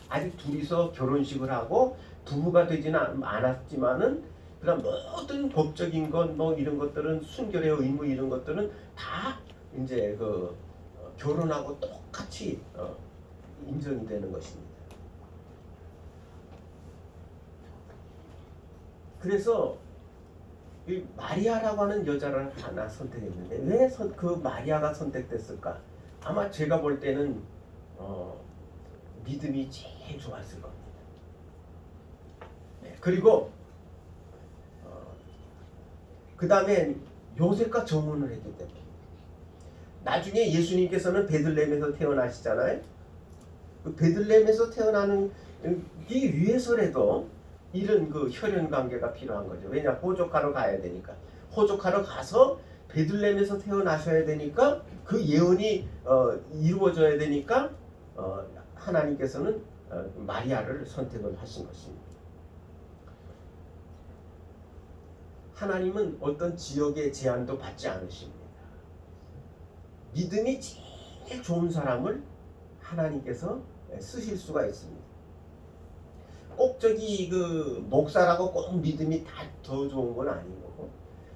아직 둘이서 결혼식을 하고 부부가 되지는 않았지만은 그다음 모든 법적인 것 뭐 이런 것들은 순결의 의무 이런 것들은 다 이제 결혼하고 똑같이 인정이 되는 것입니다. 그래서 이 마리아라고 하는 여자를 하나 선택했는데 왜 그 마리아가 선택됐을까? 아마 제가 볼 때는 믿음이 제일 좋았을 겁니다. 네, 그리고 그 다음에 요셉과 정혼을 했기 때문에 나중에 예수님께서는 베들레헴에서 태어나시잖아요. 그 베들레헴에서 태어나는 이 위해서라도 이런 혈연 관계가 필요한 거죠. 왜냐 호족하러 가야 되니까. 호족하러 가서 베들레헴에서 태어나셔야 되니까 그 예언이 이루어져야 되니까 하나님께서는 마리아를 선택을 하신 것입니다. 하나님은 어떤 지역의 제한도 받지 않으십니다. 믿음이 제일 좋은 사람을 하나님께서 쓰실 수가 있습니다. 꼭 목사라고 꼭 믿음이 다 더 좋은 건 아니고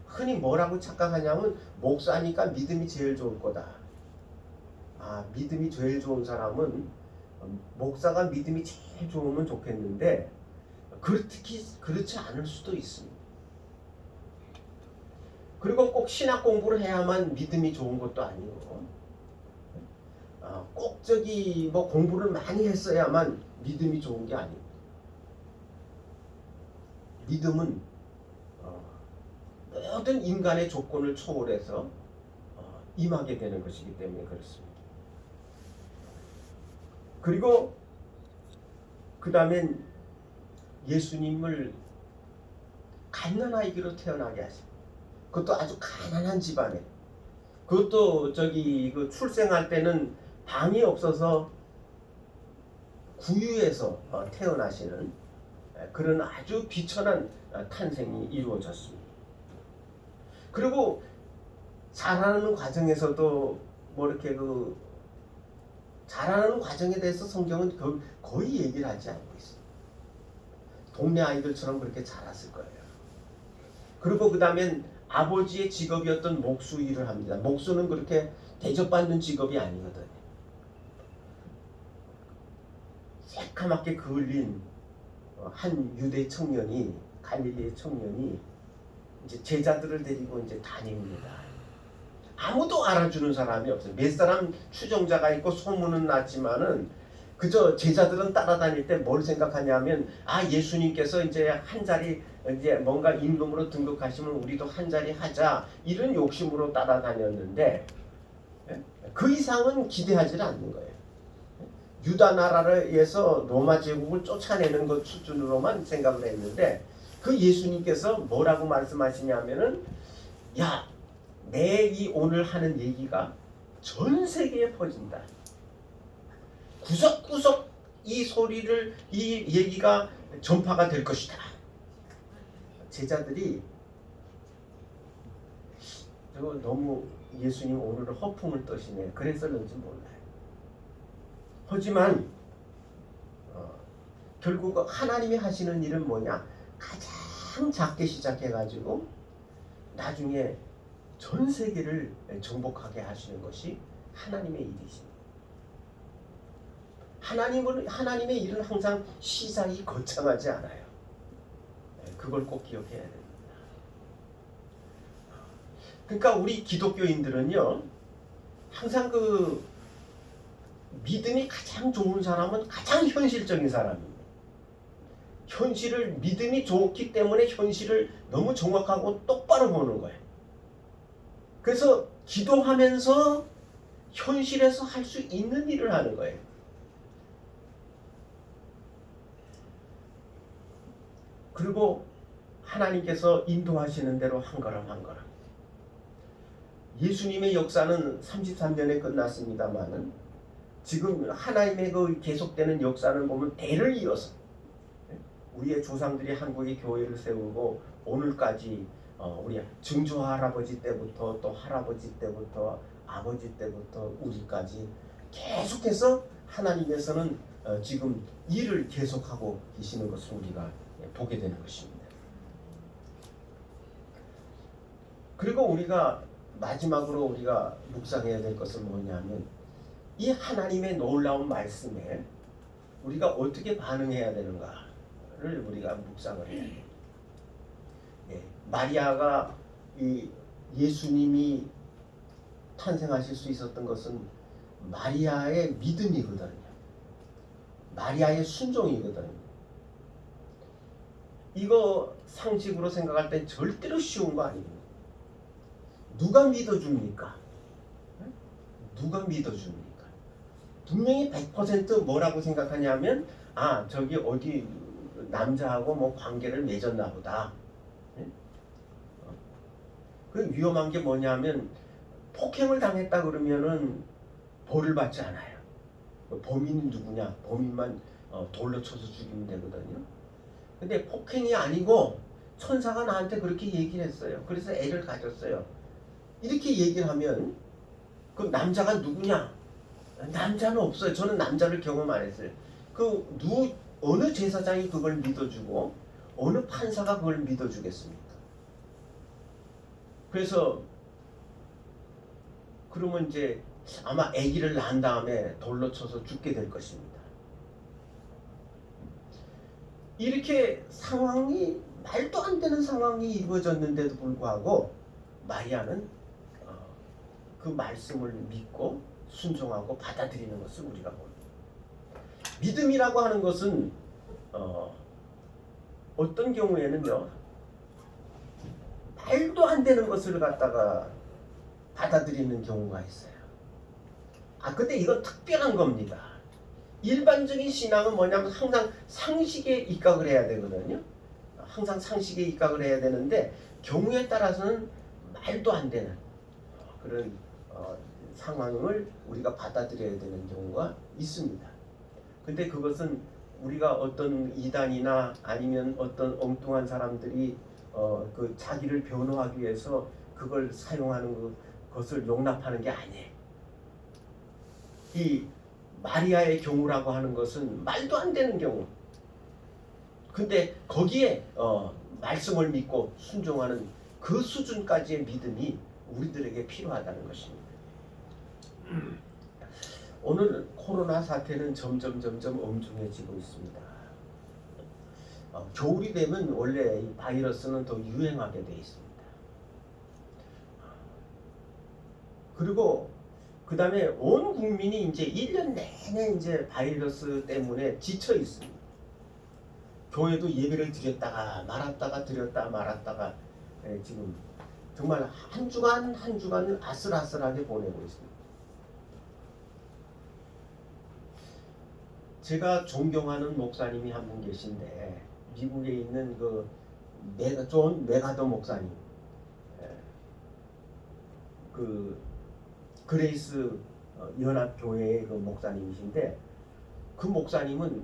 흔히 뭐라고 착각하냐면 목사니까 믿음이 제일 좋을 거다. 믿음이 제일 좋은 사람은 목사가 믿음이 제일 좋으면 좋겠는데 특히 그렇지 않을 수도 있습니다. 그리고 꼭 신학 공부를 해야만 믿음이 좋은 것도 아니고 꼭 공부를 많이 했어야만 믿음이 좋은 게 아니고 믿음은 모든 인간의 조건을 초월해서 임하게 되는 것이기 때문에 그렇습니다. 그리고 그 다음엔 예수님을 갓난아기로 태어나게 하십니다. 그것도 아주 가난한 집안에. 그것도 출생할 때는 방이 없어서 구유에서 태어나시는 그런 아주 비천한 탄생이 이루어졌습니다. 그리고 자라는 과정에서도 이렇게 자라는 과정에 대해서 성경은 거의 얘기를 하지 않고 있어요. 동네 아이들처럼 그렇게 자랐을 거예요. 그리고 그 다음엔 아버지의 직업이었던 목수 일을 합니다. 목수는 그렇게 대접받는 직업이 아니거든요. 새까맣게 그을린 한 유대 청년이 갈릴리의 청년이 이제 제자들을 데리고 이제 다닙니다. 아무도 알아주는 사람이 없어요. 몇 사람 추종자가 있고 소문은 났지만은 그저 제자들은 따라다닐 때 뭘 생각하냐면 예수님께서 이제 한 자리 이제 뭔가 임금으로 등극하시면 우리도 한 자리 하자 이런 욕심으로 따라다녔는데 그 이상은 기대하지 않는 거예요. 유다 나라에서 로마 제국을 쫓아내는 것 수준으로만 생각을 했는데 그 예수님께서 뭐라고 말씀하시냐면은 내 이 오늘 하는 얘기가 전 세계에 퍼진다. 구석구석 이 얘기가 전파가 될 것이다. 제자들이 너무 예수님 오늘은 허풍을 떠시네. 그래서 그런지 몰라요. 하지만 결국 하나님이 하시는 일은 뭐냐? 가장 작게 시작해가지고 나중에 전 세계를 정복하게 하시는 것이 하나님의 일이십니다. 하나님의 일은 항상 시작이 거창하지 않아요. 그걸 꼭 기억해야 됩니다. 그러니까 우리 기독교인들은요, 항상 믿음이 가장 좋은 사람은 가장 현실적인 사람입니다. 믿음이 좋기 때문에 현실을 너무 정확하고 똑바로 보는 거예요. 그래서 기도하면서 현실에서 할 수 있는 일을 하는 거예요. 그리고 하나님께서 인도하시는 대로 한 걸음 한 걸음. 예수님의 역사는 33년에 끝났습니다만은 지금 하나님의 계속되는 역사를 보면 대를 이어서 우리의 조상들이 한국의 교회를 세우고 오늘까지 우리 증조 할아버지 때부터 또 할아버지 때부터 아버지 때부터 우리까지 계속해서 하나님께서는 지금 일을 계속하고 계시는 것을 우리가 보게 되는 것입니다. 그리고 우리가 마지막으로 우리가 묵상해야 될 것은 뭐냐면 이 하나님의 놀라운 말씀에 우리가 어떻게 반응해야 되는가를 우리가 묵상을 해야 돼요. 마리아가 이 예수님이 탄생하실 수 있었던 것은 마리아의 믿음이거든요. 마리아의 순종이거든요. 이거 상식으로 생각할 땐 절대로 쉬운 거 아닙니다. 누가 믿어줍니까? 누가 믿어줍니까? 분명히 100% 뭐라고 생각하냐면 저기 어디 남자하고 뭐 관계를 맺었나 보다. 그 위험한 게 뭐냐면 폭행을 당했다 그러면은 벌을 받지 않아요. 범인은 누구냐? 범인만 돌로 쳐서 죽이면 되거든요. 근데 폭행이 아니고 천사가 나한테 그렇게 얘기를 했어요. 그래서 애를 가졌어요. 이렇게 얘기를 하면 그 남자가 누구냐? 남자는 없어요. 저는 남자를 경험 안 했어요. 어느 제사장이 그걸 믿어주고 어느 판사가 그걸 믿어주겠습니까? 그래서 그러면 이제 아마 아기를 낳은 다음에 돌로 쳐서 죽게 될 것입니다. 이렇게 상황이 말도 안 되는 상황이 이루어졌는데도 불구하고 마리아는 그 말씀을 믿고 순종하고 받아들이는 것을 우리가 봅니다. 믿음이라고 하는 것은 어떤 경우에는요 말도 안 되는 것을 갖다가 받아들이는 경우가 있어요. 근데 이건 특별한 겁니다. 일반적인 신앙은 뭐냐면 항상 상식에 입각을 해야 되거든요. 항상 상식에 입각을 해야 되는데 경우에 따라서는 말도 안 되는 그런 상황을 우리가 받아들여야 되는 경우가 있습니다. 근데 그것은 우리가 어떤 이단이나 아니면 어떤 엉뚱한 사람들이 그 자기를 변호하기 위해서 그걸 사용하는 것을 용납하는 게 아니에요. 이 마리아의 경우라고 하는 것은 말도 안 되는 경우. 근데 거기에 말씀을 믿고 순종하는 그 수준까지의 믿음이 우리들에게 필요하다는 것입니다. 오늘 코로나 사태는 점점 엄중해지고 있습니다. 겨울이 되면 원래 이 바이러스는 더 유행하게 돼 있습니다. 그리고 그 다음에 온 국민이 이제 1년 내내 이제 바이러스 때문에 지쳐 있습니다. 교회도 예배를 드렸다가 말았다가 드렸다가 말았다가 지금 정말 한 주간을 아슬아슬하게 보내고 있습니다. 제가 존경하는 목사님이 한 분 계신데 미국에 있는 그 존 메가더 목사님, 그 그레이스 연합교회의 그 목사님이신데 그 목사님은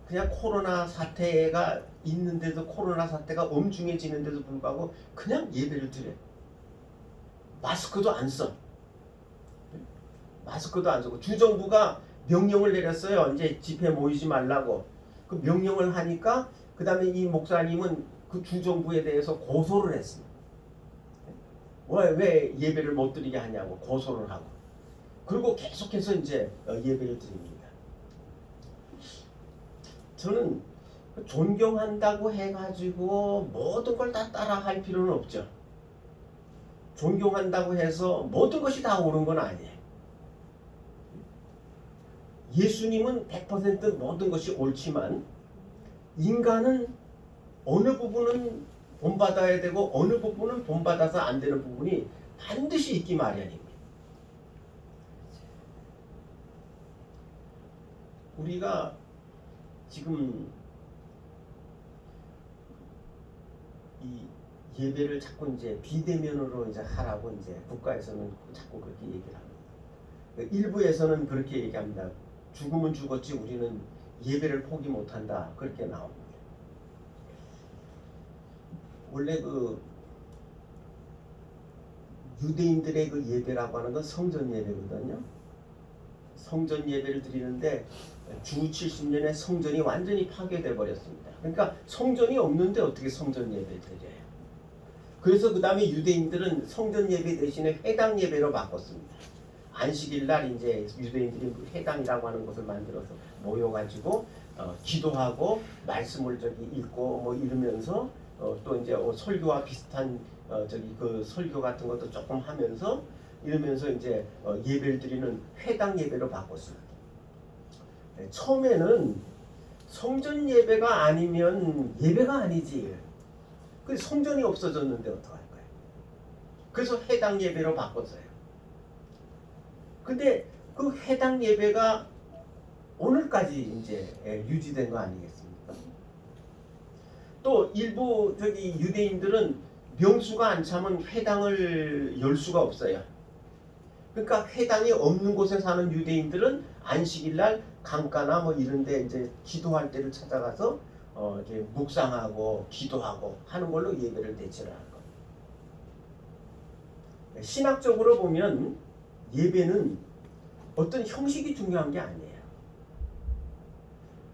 그냥 코로나 사태가 있는데도 코로나 사태가 엄중해지는데도 불구하고 그냥 예배를 드려요. 마스크도 안 써. 마스크도 안 쓰고 주정부가 명령을 내렸어요. 이제 집회 모이지 말라고. 그 명령을 하니까 그 다음에 이 목사님은 그 주정부에 대해서 고소를 했습니다. 왜 예배를 못 드리게 하냐고 고소를 하고. 그리고 계속해서 이제 예배를 드립니다. 저는 존경한다고 해가지고 모든 걸 다 따라할 필요는 없죠. 존경한다고 해서 모든 것이 다 옳은 건 아니에요. 예수님은 100% 모든 것이 옳지만 인간은 어느 부분은 본받아야 되고 어느 부분은 본받아서 안 되는 부분이 반드시 있기 마련입니다. 우리가 지금 이 예배를 자꾸 이제 비대면으로 이제 하라고 이제 국가에서는 자꾸 그렇게 얘기를 합니다. 일부에서는 그렇게 얘기합니다. 죽으면 죽었지 우리는 예배를 포기 못한다. 그렇게 나옵니다. 원래 그 유대인들의 그 예배라고 하는 건 성전 예배거든요. 성전 예배를 드리는데 주 70년에 성전이 완전히 파괴돼 버렸습니다. 그러니까 성전이 없는데 어떻게 성전 예배를 드려요? 그래서 그 다음에 유대인들은 성전 예배 대신에 회당 예배로 바꿨습니다. 안식일 날 이제 유대인들이 회당이라고 하는 곳을 만들어서 모여가지고 기도하고 말씀을 읽고 뭐 이러면서 또 이제 설교와 비슷한 그 설교 같은 것도 조금 하면서 이러면서 이제 예배를 드리는 회당 예배로 바꿨습니다. 처음에는 성전 예배가 아니면 예배가 아니지. 그 성전이 없어졌는데 어떡할 거예요? 그래서 회당 예배로 바꿨어요. 근데 그 회당 예배가 오늘까지 이제 유지된 거 아니겠습니까? 또 일부 유대인들은 명수가 안 차면 회당을 열 수가 없어요. 그러니까 회당이 없는 곳에 사는 유대인들은 안식일 날 강가나 뭐 이런데 이제 기도할 때를 찾아가서 이제 묵상하고 기도하고 하는 걸로 예배를 대체를 하는 겁니다. 신학적으로 보면 예배는 어떤 형식이 중요한 게 아니에요.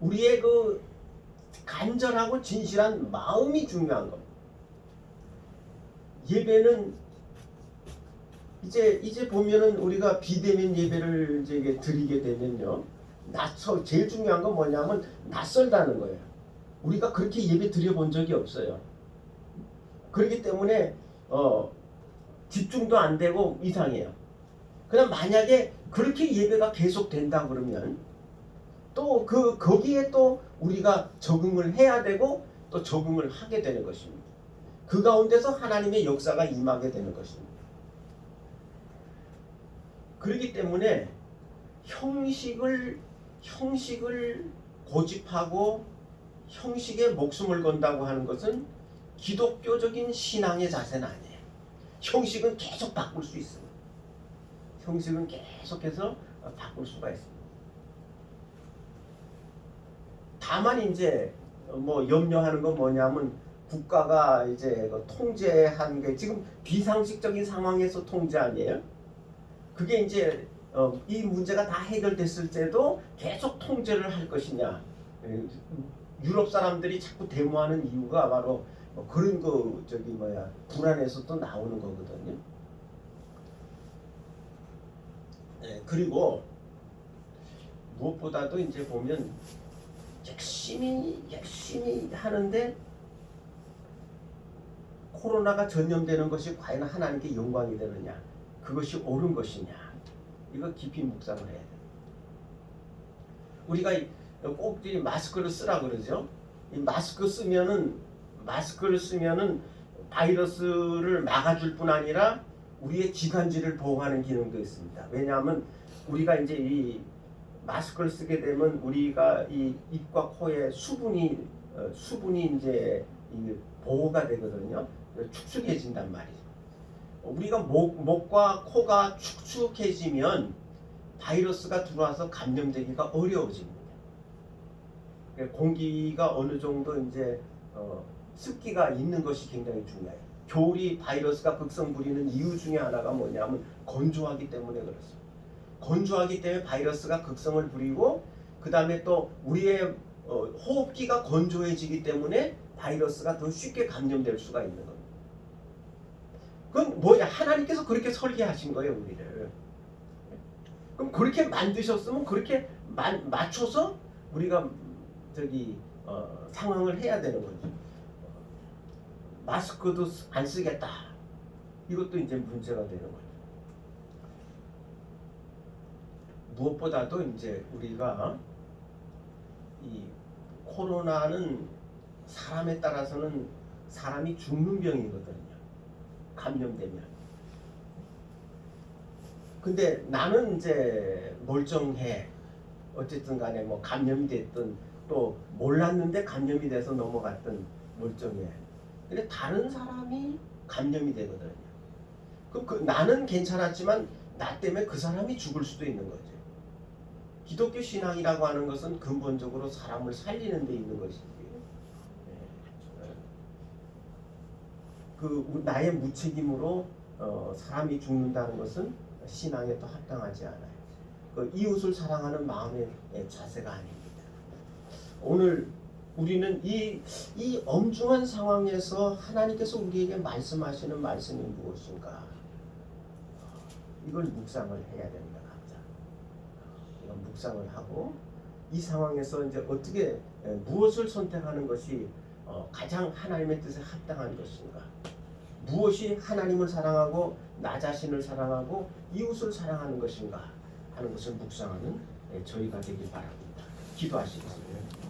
우리의 그 간절하고 진실한 마음이 중요한 겁니다. 예배는 이제 보면은 우리가 비대면 예배를 이제 드리게 되면요, 제일 중요한 건 뭐냐면 낯설다는 거예요. 우리가 그렇게 예배 드려본 적이 없어요. 그렇기 때문에 집중도 안 되고 이상해요. 그럼 만약에 그렇게 예배가 계속 된다 그러면 또 거기에 또 우리가 적응을 해야 되고 또 적응을 하게 되는 것입니다. 그 가운데서 하나님의 역사가 임하게 되는 것입니다. 그렇기 때문에 형식을 고집하고 형식에 목숨을 건다고 하는 것은 기독교적인 신앙의 자세는 아니에요. 형식은 계속 바꿀 수 있습니다. 형식은 계속해서 바꿀 수가 있습니다. 다만 이제 뭐 염려하는 건 뭐냐면 국가가 이제 통제한 게 지금 비상식적인 상황에서 통제 아니에요? 그게 이제 이 문제가 다 해결됐을 때도 계속 통제를 할 것이냐. 유럽 사람들이 자꾸 데모하는 이유가 바로 그런 거 불안해서 또 나오는 거거든요. 네, 그리고 무엇보다도 이제 보면 열심히 하는데 코로나가 전염되는 것이 과연 하나님께 영광이 되느냐, 그것이 옳은 것이냐, 이거 깊이 묵상을 해야 돼요. 우리가 꼭 마스크를 쓰라 그러죠. 이 마스크를 쓰면은 바이러스를 막아줄 뿐 아니라 우리의 기관지를 보호하는 기능도 있습니다. 왜냐하면 우리가 이제 이 마스크를 쓰게 되면 우리가 이 입과 코에 수분이 이제 보호가 되거든요. 축축해진단 말이죠. 우리가 목과 코가 축축해지면 바이러스가 들어와서 감염되기가 어려워집니다. 공기가 어느 정도 이제 습기가 있는 것이 굉장히 중요해요. 겨울이 바이러스가 극성 부리는 이유 중에 하나가 뭐냐면 건조하기 때문에 그렇습니다. 건조하기 때문에 바이러스가 극성을 부리고 그 다음에 또 우리의 호흡기가 건조해지기 때문에 바이러스가 더 쉽게 감염될 수가 있는 겁니다. 그건 뭐냐? 하나님께서 그렇게 설계하신 거예요, 우리를. 그럼 그렇게 만드셨으면 그렇게 맞춰서 우리가 상황을 해야 되는 거죠. 마스크도 안 쓰겠다. 이것도 이제 문제가 되는 거죠. 무엇보다도 이제 우리가 이 코로나는 사람에 따라서는 사람이 죽는 병이거든요. 감염되면. 근데 나는 이제 멀쩡해. 어쨌든 간에 뭐 감염이 됐든 또 몰랐는데 감염이 돼서 넘어갔든 멀쩡해. 근데 다른 사람이 감염이 되거든요. 그럼 나는 괜찮았지만 나 때문에 그 사람이 죽을 수도 있는 거죠. 기독교 신앙이라고 하는 것은 근본적으로 사람을 살리는 데 있는 것이지. 나의 무책임으로 사람이 죽는다는 것은 신앙에 또 합당하지 않아요. 그 이웃을 사랑하는 마음의 자세가 아닙니다. 오늘 우리는 이 엄중한 상황에서 하나님께서 우리에게 말씀하시는 말씀이 무엇인가? 이걸 묵상을 해야 됩니다, 각자. 이건 묵상을 하고 이 상황에서 이제 어떻게 무엇을 선택하는 것이 가장 하나님의 뜻에 합당한 것인가? 무엇이 하나님을 사랑하고 나 자신을 사랑하고 이웃을 사랑하는 것인가 하는 것을 묵상하는 저희가 되길 바랍니다. 기도하시겠습니다.